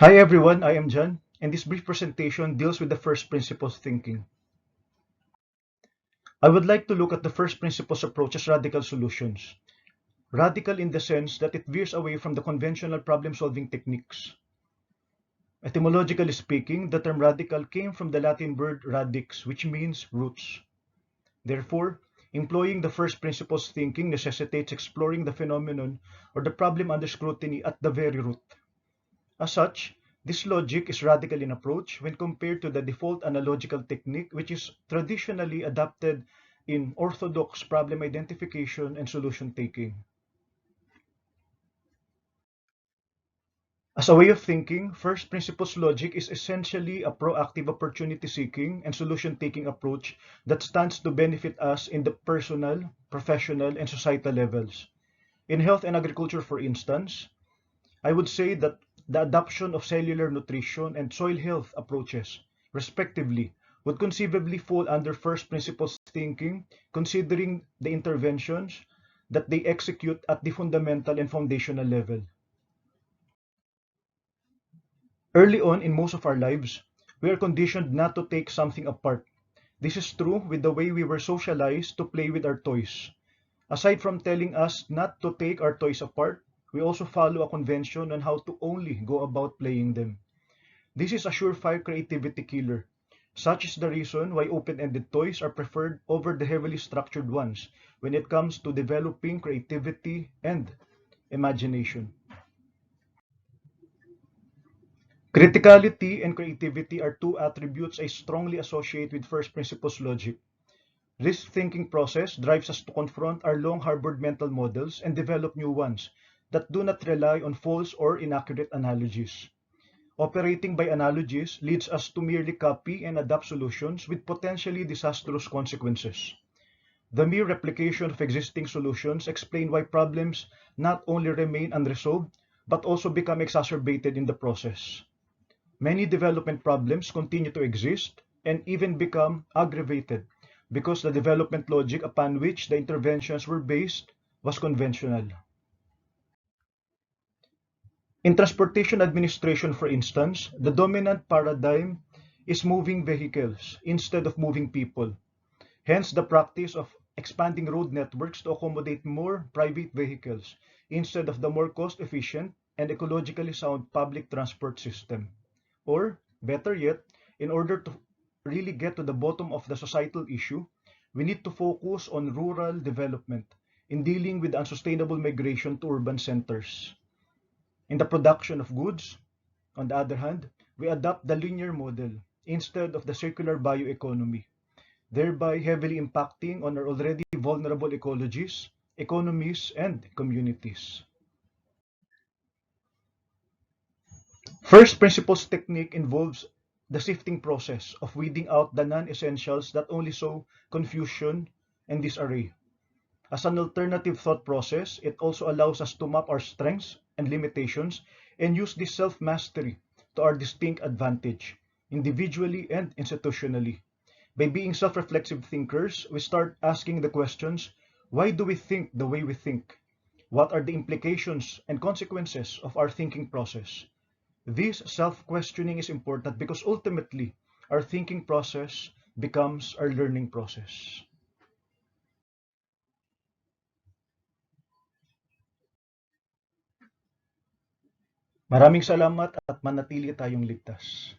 Hi everyone, I am John, and this brief presentation deals with the first principles thinking. I would like to look at the first principles approach as radical solutions. Radical in the sense that it veers away from the conventional problem-solving techniques. Etymologically speaking, the term radical came from the Latin word radix, which means roots. Therefore, employing the first principles thinking necessitates exploring the phenomenon or the problem under scrutiny at the very root. As such, this logic is radical in approach when compared to the default analogical technique which is traditionally adopted in orthodox problem identification and solution taking. As a way of thinking, first principles logic is essentially a proactive opportunity seeking and solution taking approach that stands to benefit us in the personal, professional, and societal levels. In health and agriculture, for instance, I would say that the adoption of cellular nutrition and soil health approaches, respectively, would conceivably fall under first principles thinking, considering the interventions that they execute at the fundamental and foundational level. Early on in most of our lives, we are conditioned not to take something apart. This is true with the way we were socialized to play with our toys. Aside from telling us not to take our toys apart, we also follow a convention on how to only go about playing them. This is a surefire creativity killer. Such is the reason why open-ended toys are preferred over the heavily structured ones when it comes to developing creativity and imagination. Criticality and creativity are two attributes I strongly associate with first principles logic. This thinking process drives us to confront our long-harbored mental models and develop new ones that do not rely on false or inaccurate analogies. Operating by analogies leads us to merely copy and adapt solutions with potentially disastrous consequences. The mere replication of existing solutions explain why problems not only remain unresolved but also become exacerbated in the process. Many development problems continue to exist and even become aggravated because the development logic upon which the interventions were based was conventional. In transportation administration, for instance, the dominant paradigm is moving vehicles instead of moving people. Hence, the practice of expanding road networks to accommodate more private vehicles instead of the more cost-efficient and ecologically sound public transport system. Or, better yet, in order to really get to the bottom of the societal issue, we need to focus on rural development in dealing with unsustainable migration to urban centers. In the production of goods, on the other hand, we adopt the linear model instead of the circular bioeconomy, thereby heavily impacting on our already vulnerable ecologies, economies, and communities. First principles technique involves the sifting process of weeding out the non-essentials that only sow confusion and disarray. As an alternative thought process, it also allows us to map our strengths and limitations and use this self-mastery to our distinct advantage, individually and institutionally. By being self-reflexive thinkers, we start asking the questions, why do we think the way we think? What are the implications and consequences of our thinking process? This self-questioning is important because ultimately, our thinking process becomes our learning process. Maraming salamat at manatili tayong ligtas.